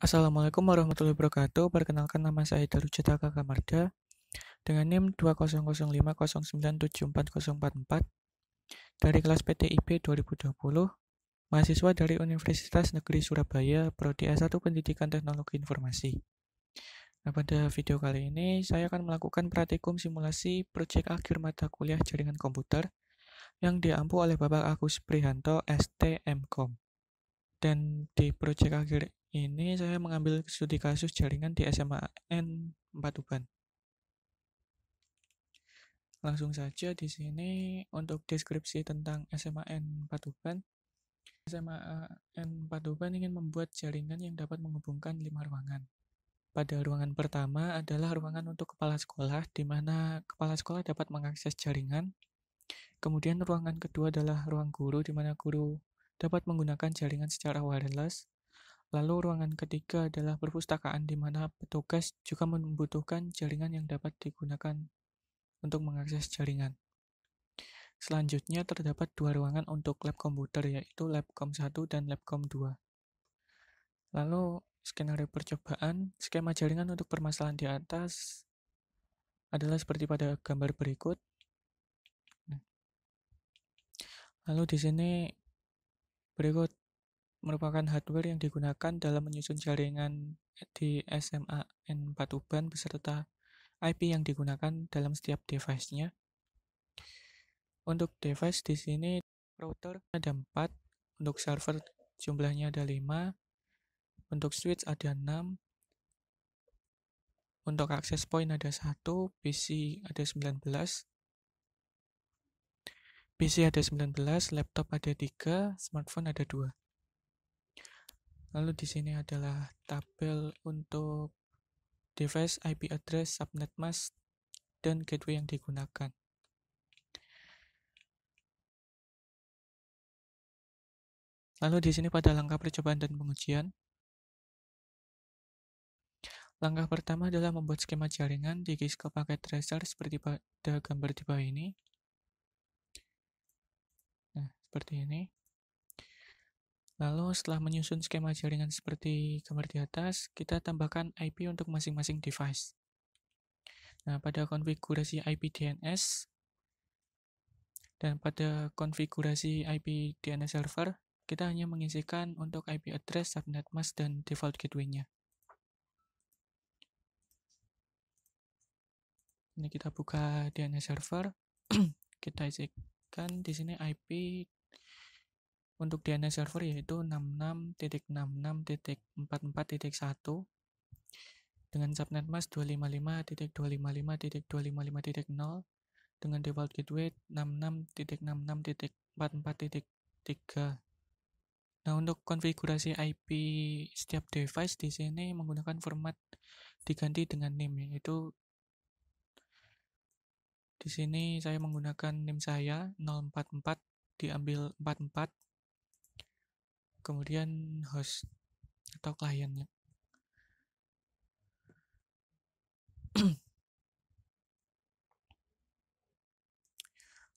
Assalamualaikum warahmatullahi wabarakatuh. Perkenalkan, nama saya Daru Cetaka Kamarda dengan NIM 2005059740444 dari kelas PTIB 2020, mahasiswa dari Universitas Negeri Surabaya, Prodi S1 Pendidikan Teknologi Informasi. Nah, pada video kali ini saya akan melakukan praktikum simulasi proyek akhir mata kuliah jaringan komputer yang diampu oleh Bapak Agus Prihanto, STMkom. Dan di proyek akhir ini saya mengambil studi kasus jaringan di SMAN 4 Tuban. Langsung saja di sini untuk deskripsi tentang SMAN 4 Tuban. SMAN 4 Tuban ingin membuat jaringan yang dapat menghubungkan 5 ruangan. Pada ruangan pertama adalah ruangan untuk kepala sekolah, di mana kepala sekolah dapat mengakses jaringan. Kemudian ruangan kedua adalah ruang guru, di mana guru dapat menggunakan jaringan secara wireless. Lalu ruangan ketiga adalah perpustakaan, di mana petugas juga membutuhkan jaringan yang dapat digunakan untuk mengakses jaringan. Selanjutnya terdapat dua ruangan untuk lab komputer, yaitu Labcom 1 dan Labcom 2. Lalu skenario percobaan, skema jaringan untuk permasalahan di atas adalah seperti pada gambar berikut. Lalu di sini berikut merupakan hardware yang digunakan dalam menyusun jaringan di SMAN 4 Tuban beserta IP yang digunakan dalam setiap device-nya. Untuk device di sini router ada 4, untuk server jumlahnya ada 5, untuk switch ada 6, untuk access point ada 1, PC ada 19, laptop ada 3, smartphone ada 2. Lalu di sini adalah tabel untuk device, IP address, subnet mask, dan gateway yang digunakan. Lalu di sini pada langkah percobaan dan pengujian. Langkah pertama adalah membuat skema jaringan di Cisco paket tracer seperti pada gambar di bawah ini. Nah, seperti ini. Lalu setelah menyusun skema jaringan seperti gambar di atas, kita tambahkan IP untuk masing-masing device. Nah, pada konfigurasi IP DNS dan pada konfigurasi IP DNS server, kita hanya mengisikan untuk IP address, subnet mask, dan default gateway-nya. Ini kita buka DNS server, kita isikan di sini IP untuk DNS server yaitu 66.66.44.1 dengan subnet mask 255.255.255.0 dengan default gateway 66.66.44.3. Nah, untuk konfigurasi IP setiap device di sini menggunakan format diganti dengan name, yaitu di sini saya menggunakan name saya 044 diambil 44, kemudian host atau kliennya.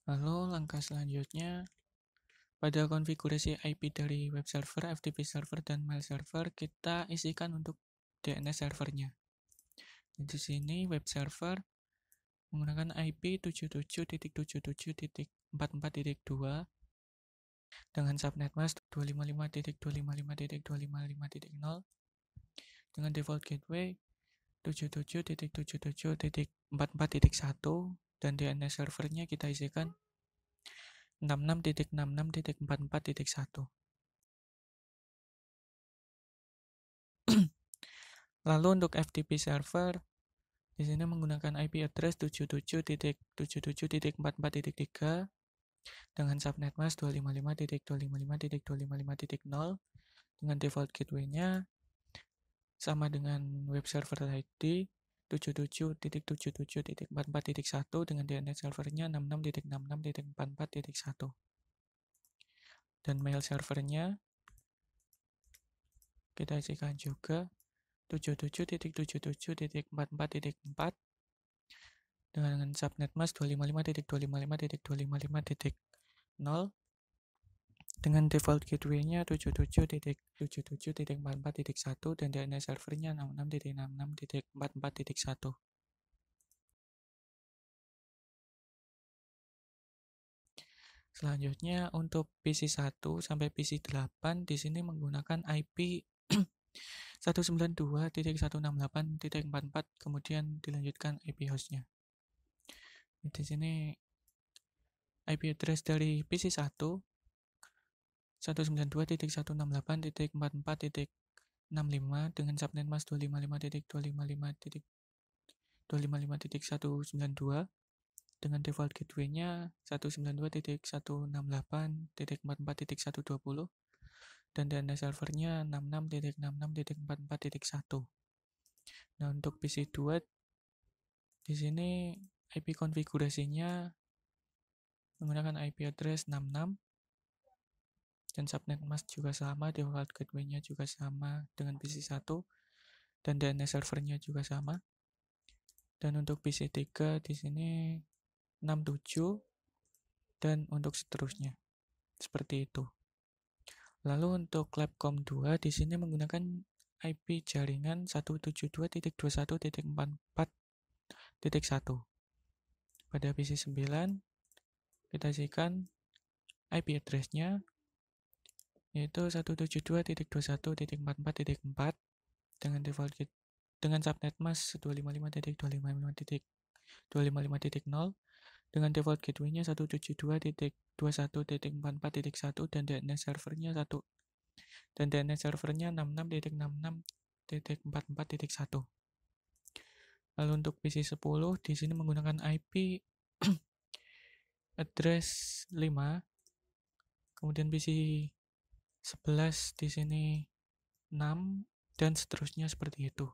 Lalu langkah selanjutnya, pada konfigurasi IP dari web server, FTP server, dan mail server, kita isikan untuk DNS servernya. Di sini web server menggunakan IP 77.77.44.2 dengan subnet mask 255.255.255.0 dengan default gateway 77.77.44.1 dan DNS servernya kita isikan 66.66.44.1. Lalu untuk FTP server di sini menggunakan IP address 77.77.44.3 dengan subnet mask 255.255.255.0 dengan default gateway-nya sama dengan web server ID 77.77.44.1 dengan DNS servernya 66.66.44.1 dan mail servernya kita isikan juga 77.77.44.4 dengan subnet mask 255.255.255.0 dengan default gateway-nya 77.77.44.1 dan DNS servernya 66.66.44.1. Selanjutnya untuk PC 1 sampai PC 8 di sini menggunakan IP 192.168.44 kemudian dilanjutkan IP hostnya. Di sini IP address dari PC 1 192.168.44.65 dengan subnet mask 255.255.255.192 dengan default gateway-nya 192.168.44.120 dan DNS servernya 66.66.44.1. Nah, untuk PC 2 di sini IP konfigurasinya menggunakan IP address 66 dan subnet mask juga sama, default gateway-nya juga sama dengan PC 1 dan DNS servernya juga sama. Dan untuk PC 3 di sini 67 dan untuk seterusnya. Seperti itu. Lalu untuk Labcom 2 di sini menggunakan IP jaringan 172.21.44.1. Pada PC 9 kita isikan IP address-nya yaitu 172.21.44.4 dengan default dengan subnet mask 255.255.255.0 dengan default gateway-nya 172.21.44.1 dan DNS servernya 66.66.44.1. Lalu untuk PC 10 di sini menggunakan IP address 5. Kemudian PC 11 di sini 6 dan seterusnya seperti itu.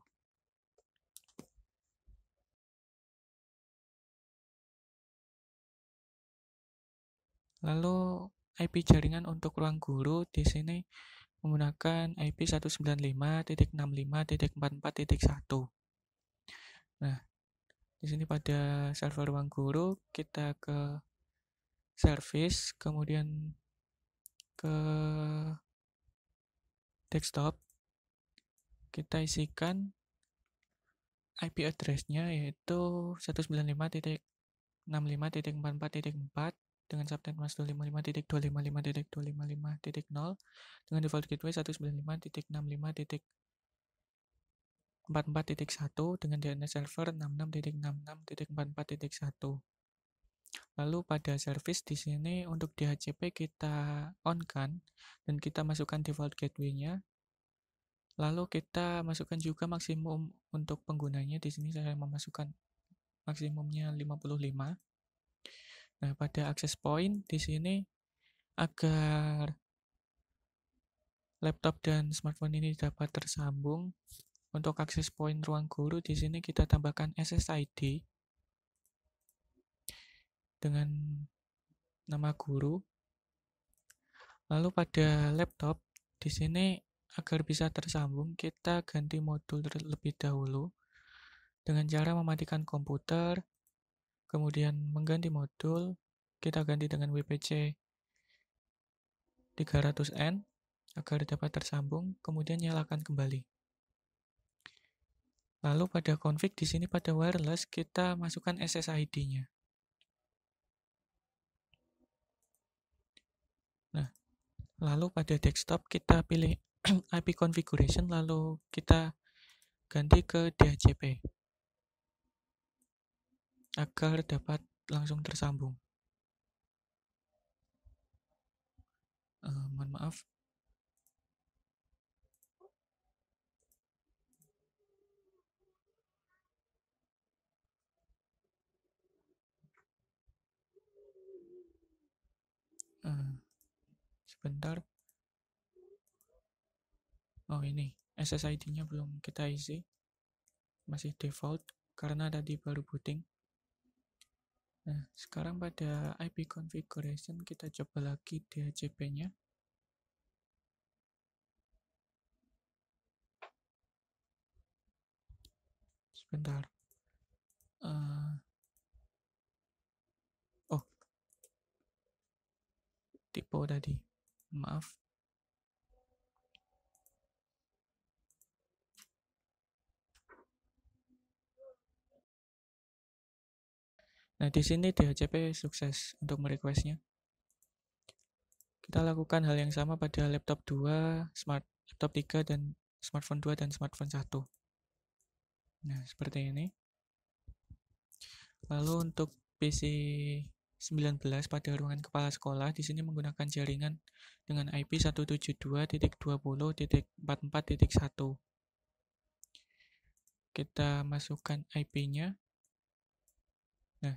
Lalu IP jaringan untuk ruang guru di sini menggunakan IP 195.65.44.1. Nah, di sini pada server ruang guru kita ke service, kemudian ke desktop, kita isikan IP address-nya yaitu 195.65.44.4 dengan subnet mask 255.255.255.0 dengan default gateway 195.65.44.1 dengan DNS server 66.66.44.1. Lalu pada service di sini untuk DHCP kita on-kan dan kita masukkan default gateway-nya. Lalu kita masukkan juga maksimum untuk penggunanya. Di sini saya memasukkan maksimumnya 55. Nah, pada access point di sini agar laptop dan smartphone ini dapat tersambung, untuk access point ruang guru di sini kita tambahkan SSID dengan nama guru. Lalu pada laptop di sini agar bisa tersambung kita ganti modul terlebih dahulu dengan cara mematikan komputer, kemudian mengganti modul, kita ganti dengan WPC 300N agar dapat tersambung, kemudian nyalakan kembali. Lalu pada config di sini pada wireless kita masukkan SSID-nya. Nah, lalu pada desktop kita pilih IP configuration lalu kita ganti ke DHCP agar dapat langsung tersambung. Mohon maaf. Sebentar. Oh, ini SSID-nya belum kita isi. Masih default karena tadi baru booting. Nah, sekarang pada IP configuration kita coba lagi DHCP-nya. Sebentar. Oh, typo tadi. Maaf. Nah, di sini DHCP sukses untuk merequestnya. Kita lakukan hal yang sama pada laptop 2, laptop 3, dan smartphone 2 dan smartphone 1. Nah, seperti ini. Lalu untuk PC 19 pada ruangan kepala sekolah di sini menggunakan jaringan dengan IP 172.20.44.1. Kita masukkan IP-nya. Nah,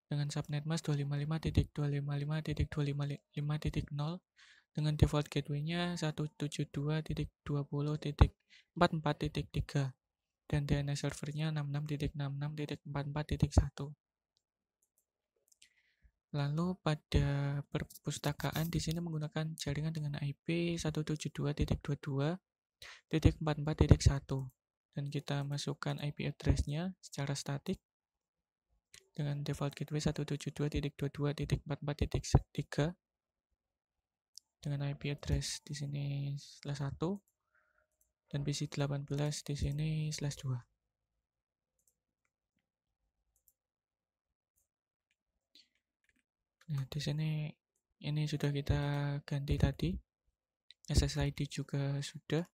dengan subnet mask 255.255.255.0 dengan default gateway-nya 172.20.44.3 dan DNS servernya 66.66.44.1. Lalu pada perpustakaan di sini menggunakan jaringan dengan IP 172.22.44.1 dan kita masukkan IP address-nya secara statik dengan default gateway 172.22.44.3 dengan IP address di sini /1 dan PC 18 di sini /2. Nah, di sini ini sudah kita ganti tadi. SSID juga sudah.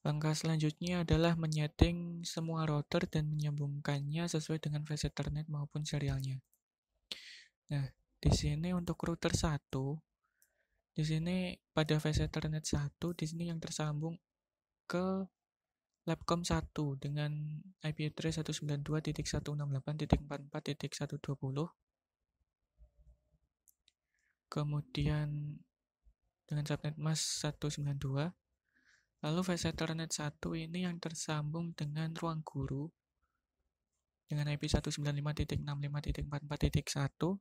Langkah selanjutnya adalah menyeting semua router dan menyambungkannya sesuai dengan flash Ethernet maupun serialnya. Nah, di sini untuk router 1, di sini pada flash Ethernet 1, di sini yang tersambung ke Labcom 1 dengan IP address 192.168.44.120. Kemudian dengan subnet mask 192. Lalu flash Ethernet 1 ini yang tersambung dengan ruang guru dengan IP 195.65.44.1.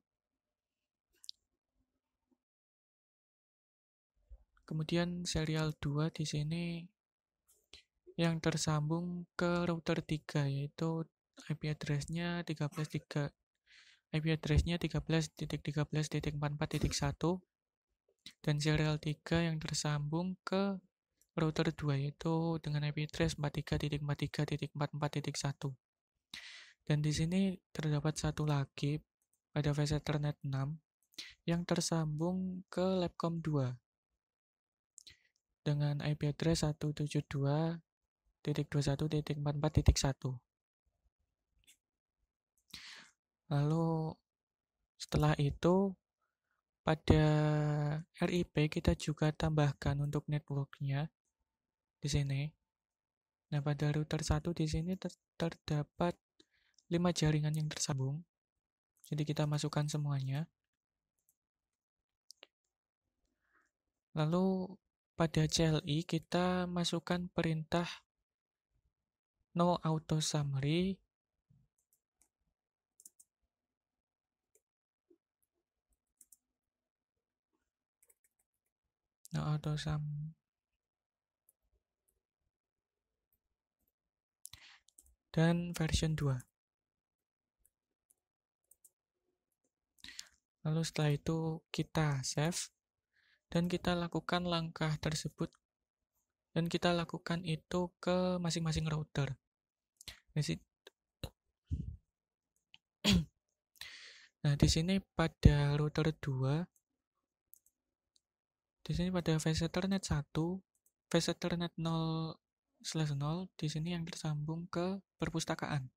Kemudian serial 2 di sini yang tersambung ke router 3 yaitu IP address-nya 13.3 IP address-nya 13.13.44.1 dan serial 3 yang tersambung ke router 2 yaitu dengan IP address 43.43.44.1. Dan di sini terdapat satu lagi pada flash Ethernet 6 yang tersambung ke Labcom 2 dengan IP address 172.21.44.1. Lalu setelah itu pada RIP kita juga tambahkan untuk networknya di sini. Nah, pada router 1 di sini terdapat 5 jaringan yang tersambung. Jadi kita masukkan semuanya. Lalu pada CLI kita masukkan perintah no auto summary dan version 2. Lalu setelah itu kita save dan kita lakukan langkah tersebut dan kita lakukan itu ke masing-masing router. Nah, di sini pada router 2 di sini pada flash Ethernet 1, flash Ethernet 0/0 di sini yang tersambung ke perpustakaan.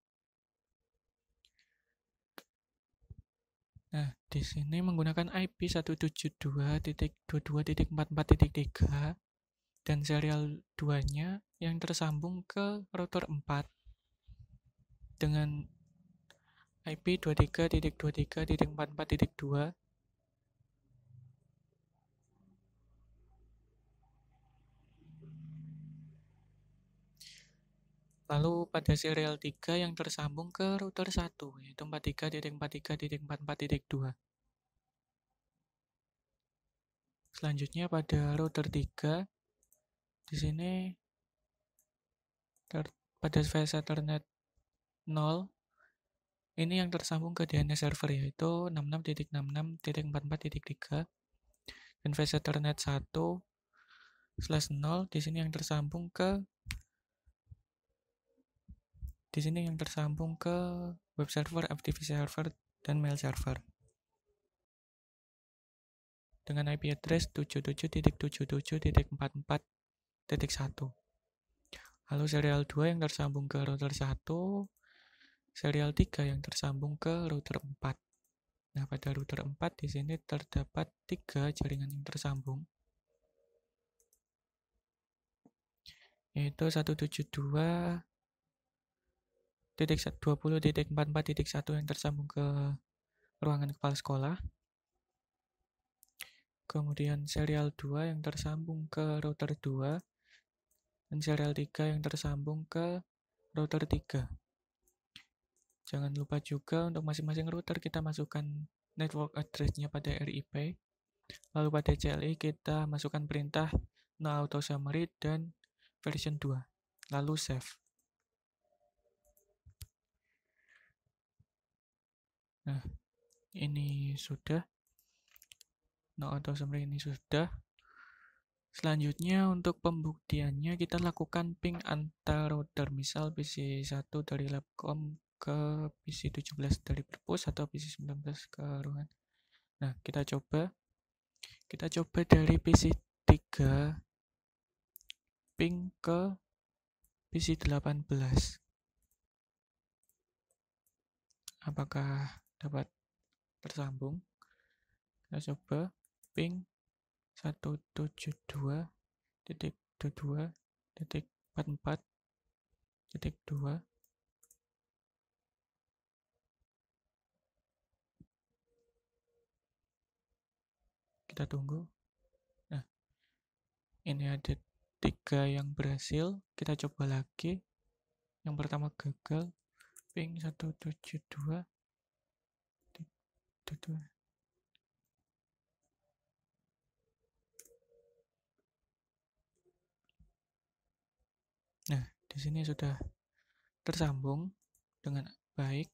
Nah, di sini menggunakan IP 172.22.44.3 dan serial 2-nya yang tersambung ke router 4 dengan IP 23.23.44.2. Lalu pada serial 3 yang tersambung ke router 1 yaitu 43.43.44.2. Selanjutnya pada router 3 di sini pada flash Ethernet 0 Ini yang tersambung ke DNS server, yaitu 66.66.44.3 dan face Ethernet 1/0. Di sini yang tersambung ke web server, FTP server, dan mail server dengan IP address 77.77.44.1. Lalu serial 2 yang tersambung ke router 1, serial 3 yang tersambung ke router 4. Nah, pada router 4 di sini terdapat 3 jaringan yang tersambung, yaitu 172.20.44.1 yang tersambung ke ruangan kepala sekolah. Kemudian serial 2 yang tersambung ke router 2 dan serial 3 yang tersambung ke router 3. Jangan lupa juga untuk masing-masing router kita masukkan network address-nya pada RIP. Lalu pada CLI kita masukkan perintah no auto summary dan version 2. Lalu save. Nah, ini sudah. No auto summary ini sudah. Selanjutnya untuk pembuktiannya kita lakukan ping antar router, misal PC1 dari Labcom ke PC17 dari Perpus atau PC19 ke ruangan. Nah, kita coba dari PC3 ping ke PC18. Apakah dapat tersambung? Kita coba ping 172.22.44.2. Kita tunggu. Nah, ini ada 3 yang berhasil. Kita coba lagi. Yang pertama gagal. Ping 172.22. Nah, di sini sudah tersambung dengan baik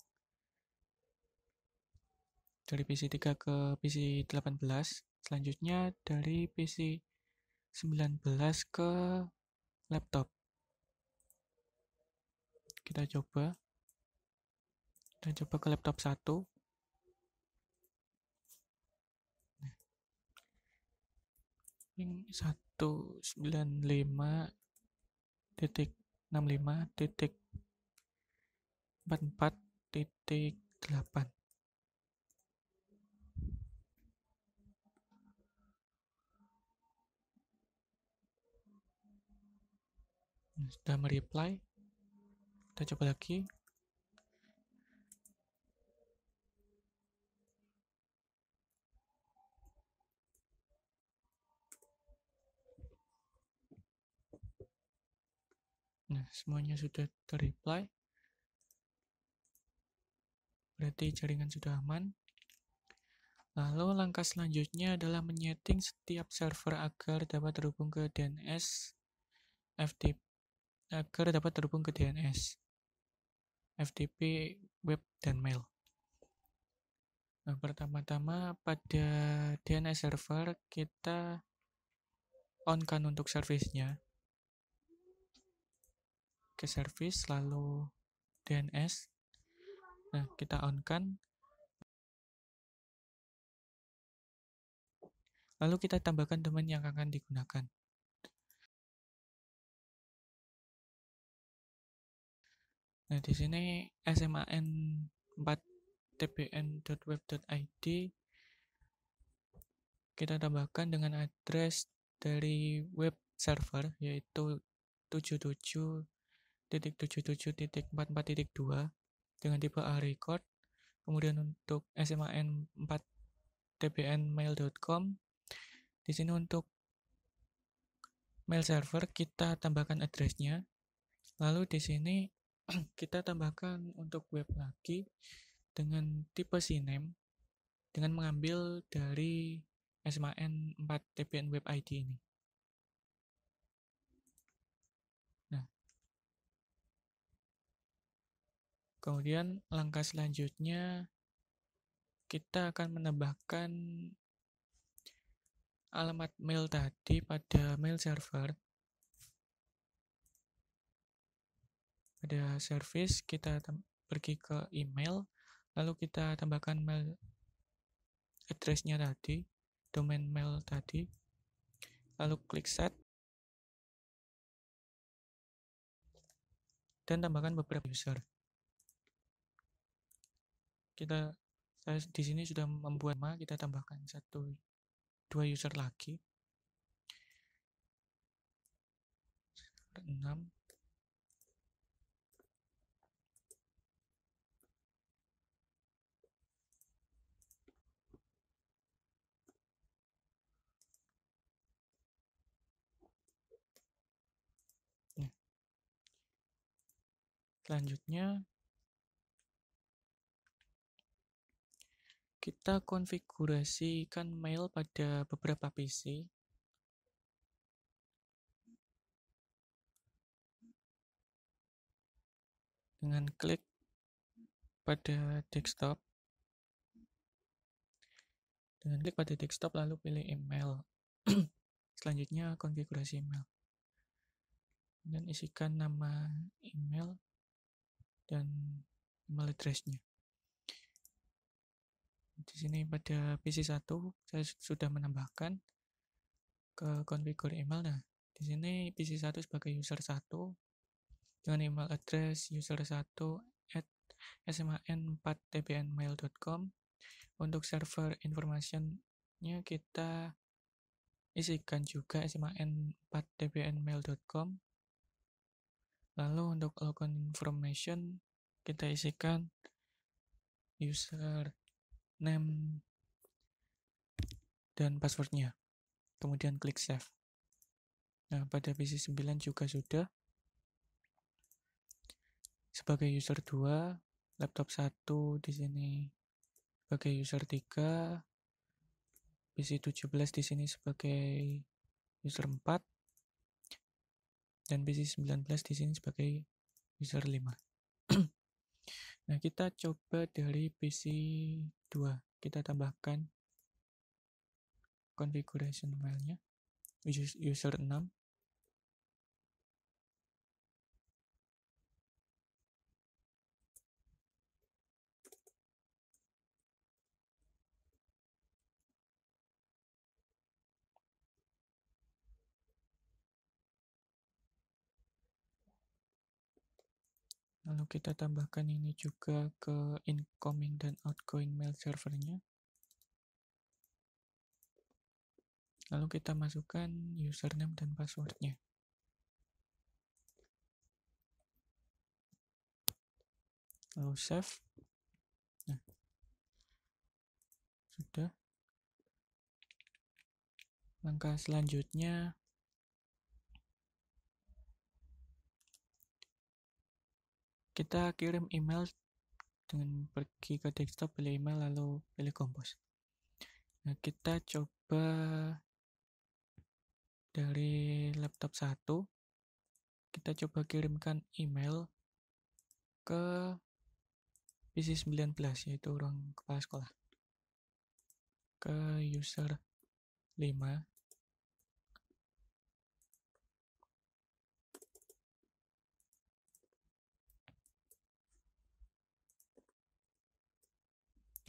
dari PC3 ke PC18. Selanjutnya dari PC19 ke laptop. Kita coba ke laptop 1. Ping 195.65.44.8. Sudah mereply. Kita coba lagi. Nah, semuanya sudah terreply. Berarti jaringan sudah aman. Lalu langkah selanjutnya adalah menyeting setiap server agar dapat terhubung ke DNS FTP, FTP, web, dan mail. Nah, pertama-tama pada DNS server kita on-kan untuk servisnya. Ke service, lalu DNS. Nah, kita on-kan. Lalu kita tambahkan domain yang akan digunakan. Nah, di sini sman4tbn.web.id kita tambahkan dengan address dari web server, yaitu 77.77.44.2 dengan tipe A record. Kemudian untuk sman4tbnmail.com, di sini untuk mail server kita tambahkan addressnya. Lalu di sini kita tambahkan untuk web lagi dengan tipe CNAME dengan mengambil dari SMAN4TBN web ID ini. Nah, Kemudian langkah selanjutnya kita akan menambahkan alamat mail tadi pada mail server. Pada service kita pergi ke email, lalu kita tambahkan mail address-nya tadi, domain mail tadi, lalu klik set, dan tambahkan beberapa user. Saya di sini sudah membuat nama, kita tambahkan 2 user lagi, 6. Nah, selanjutnya kita konfigurasikan mail pada beberapa PC. Dengan klik pada desktop. Lalu pilih email. Selanjutnya konfigurasi email. Dan isikan nama email dan email address-nya. Di sini pada PC 1 saya sudah menambahkan ke konfigur email. Nah, di sini PC 1 sebagai user 1 dengan email address user1@sman4tbnmail.com. Untuk server information-nya kita isikan juga sman4tbnmail.com. Lalu untuk logon information kita isikan user name dan passwordnya. Kemudian klik save. Nah, pada PC 9 juga sudah. Sebagai user 2, laptop 1 di sini sebagai user 3, PC 17 di sini sebagai user 4, dan PC 19 di sini sebagai user 5. Nah, kita coba dari PC 2. Kita tambahkan configuration filenya user 6. Lalu kita tambahkan ini juga ke incoming dan outgoing mail servernya. Lalu kita masukkan username dan passwordnya. Lalu save. Nah, sudah. Langkah selanjutnya kita kirim email dengan pergi ke desktop, pilih email, lalu pilih compose. Nah, kita coba dari laptop 1, kita coba kirimkan email ke PC 19, yaitu ruang kepala sekolah, ke user 5.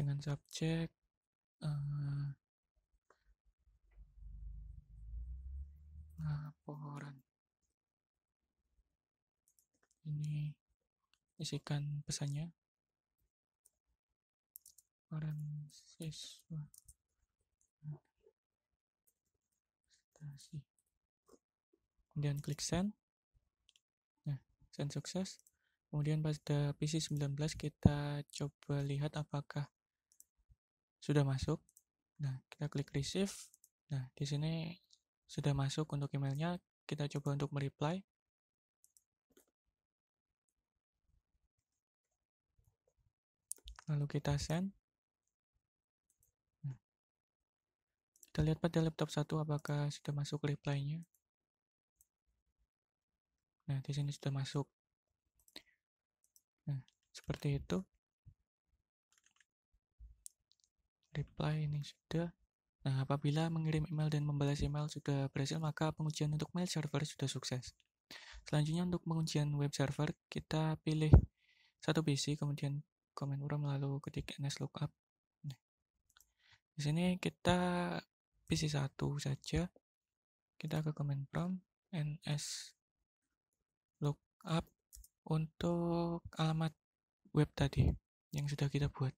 Dengan subjek laporan. Ini isikan pesannya. Laporan siswa prestasi. Kemudian klik send. Nah, send sukses. Kemudian pada PC 19 kita coba lihat apakah sudah masuk. Nah, kita klik receive. Nah, di sini sudah masuk untuk emailnya. Kita coba untuk mereply. Lalu kita send. Nah, kita lihat pada laptop 1 apakah sudah masuk reply-nya. Nah, di sini sudah masuk. Nah, seperti itu. Reply ini sudah. Nah, apabila mengirim email dan membalas email sudah berhasil, maka pengujian untuk mail server sudah sukses. Selanjutnya untuk pengujian web server, kita pilih satu PC, kemudian command prompt lalu ketik nslookup. Nah, di sini kita PC 1 saja. Kita ke command prompt nslookup untuk alamat web tadi yang sudah kita buat.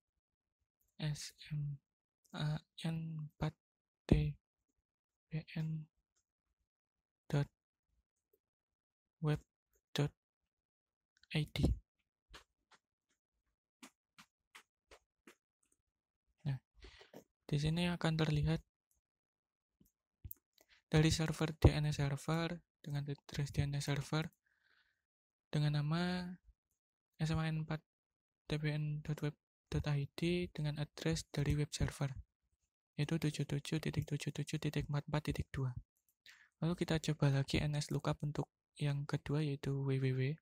sman4tbn.web.id. Nah, di sini akan terlihat dari server DNS server dengan address DNS server dengan nama sman4tbn.web.id dengan address dari web server yaitu 77.77.44.2. Lalu kita coba lagi nslookup untuk yang kedua yaitu www.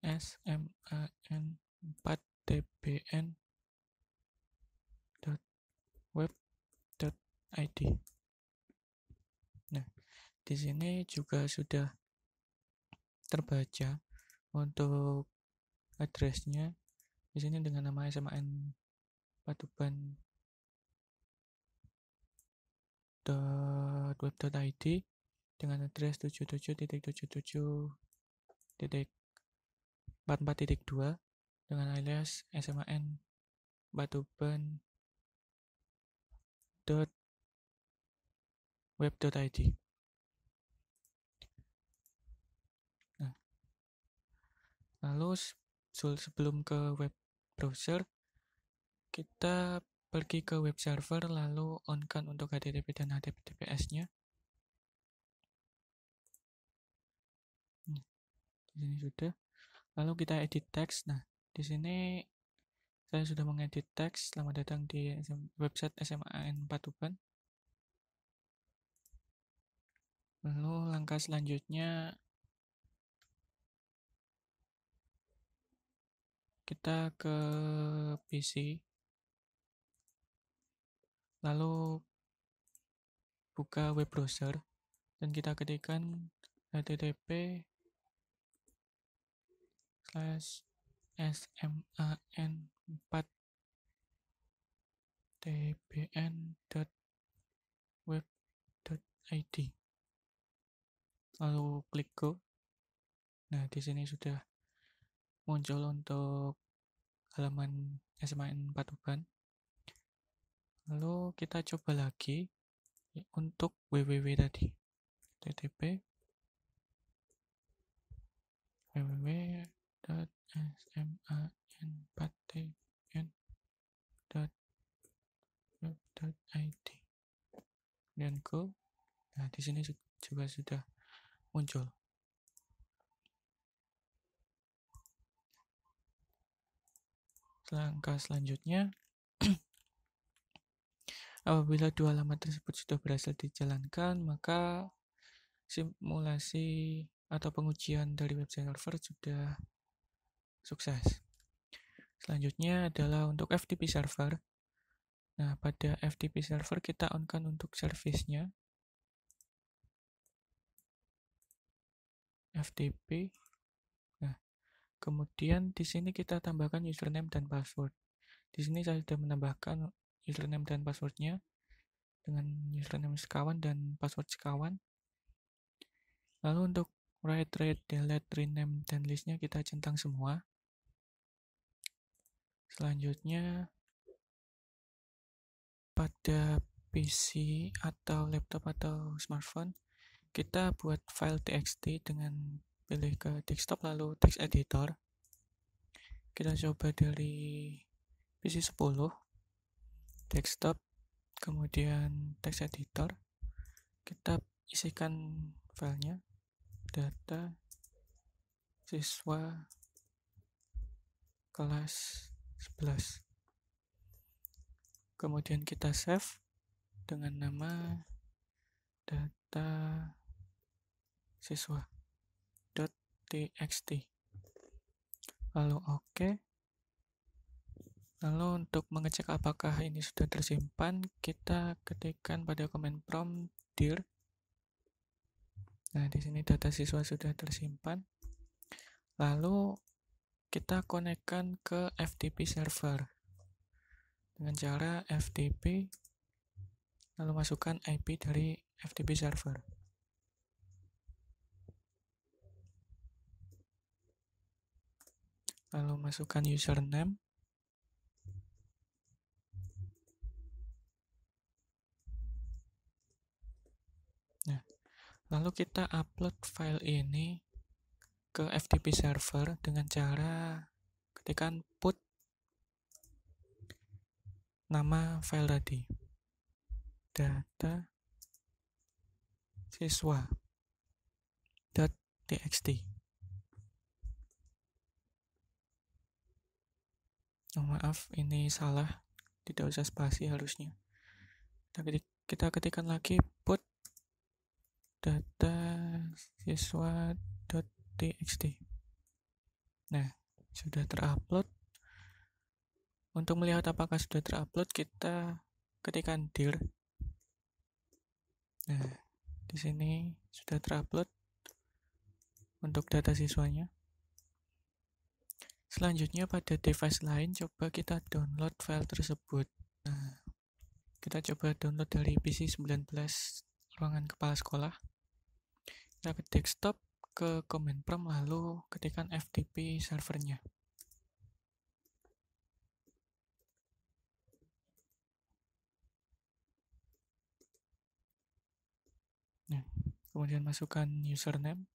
sman4tbn.web.id. Nah, di sini juga sudah terbaca untuk addressnya. Di sini dengan nama sman4tbn.web.id dengan address 77.77.44.2 dengan alias sman4tbn.web.id. Nah, lalu sebelum ke web browser, kita pergi ke web server lalu on-kan untuk HTTP dan HTTPS-nya. Di sini sudah. Lalu kita edit teks. Nah, di sini saya sudah mengedit teks. Selamat datang di website SMAN Patuban. Lalu langkah selanjutnya kita ke PC. Lalu buka web browser dan kita ketikkan http://sman4tbn.web.id. Lalu klik go. Nah, di sini sudah muncul untuk halaman SMAN Patuban. Lalu kita coba lagi untuk www tadi. http www.sman4tbn.web.id dan go. Nah, di sini juga sudah muncul. Langkah selanjutnya, apabila dua alamat tersebut sudah berhasil dijalankan, maka simulasi atau pengujian dari web server sudah sukses. Selanjutnya adalah untuk FTP server. Nah, pada FTP server kita on-kan untuk service-nya. FTP. Nah, kemudian di sini kita tambahkan username dan password. Di sini saya sudah menambahkan username dan passwordnya dengan username sekawan dan password sekawan. Lalu untuk write, read, delete, rename, dan listnya kita centang semua. Selanjutnya pada PC atau laptop atau smartphone kita buat file txt dengan pilih ke desktop lalu text editor. Kita coba dari PC 10 desktop, kemudian text editor. Kita isikan filenya data siswa kelas 11. Kemudian kita save dengan nama data siswa.txt. Lalu oke. Lalu untuk mengecek apakah ini sudah tersimpan, kita ketikkan pada command prompt dir. Nah, di sini data siswa sudah tersimpan. Lalu kita konekkan ke FTP server dengan cara FTP, lalu masukkan IP dari FTP server. Lalu masukkan username. Nah, lalu kita upload file ini ke FTP server dengan cara ketikkan put nama file tadi, data siswa.txt. Oh, maaf, ini salah, tidak usah spasi harusnya. Kita ketikkan lagi put data siswa.txt. Nah, sudah terupload. Untuk melihat apakah sudah terupload, kita ketikkan dir. Nah, di sini sudah terupload untuk data siswanya. Selanjutnya pada device lain, coba kita download file tersebut. Nah, kita coba download dari PC 19 ruangan kepala sekolah. Kita ke desktop, ke command prompt, lalu ketikkan FTP servernya. Nah, kemudian masukkan username.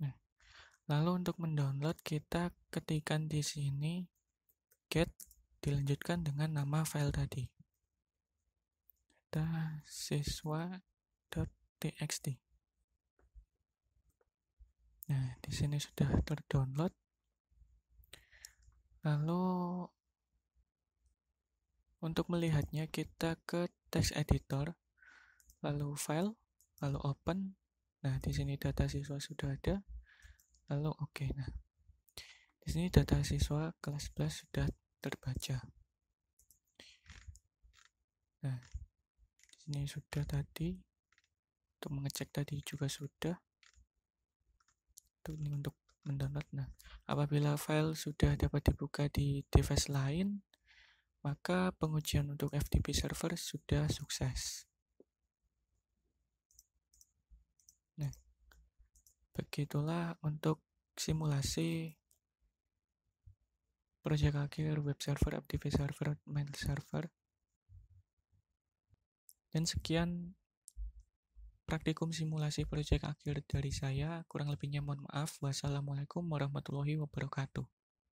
Nah, lalu untuk mendownload kita ketikkan di sini get, dilanjutkan dengan nama file tadi, data siswa.txt. Nah, di sini sudah terdownload. Lalu untuk melihatnya kita ke text editor, lalu file, lalu open. Nah, di sini data siswa sudah ada. Lalu oke. Nah, di sini data siswa kelas 11 sudah terbaca. Nah, di sini sudah tadi. Untuk mengecek tadi juga sudah. Ini untuk mendownload. Nah, apabila file sudah dapat dibuka di device lain, maka pengujian untuk FTP server sudah sukses. Nah, begitulah untuk simulasi proyek akhir web server, FTP server, mail server. Dan sekian praktikum simulasi proyek akhir dari saya. Kurang lebihnya mohon maaf. Wassalamualaikum warahmatullahi wabarakatuh.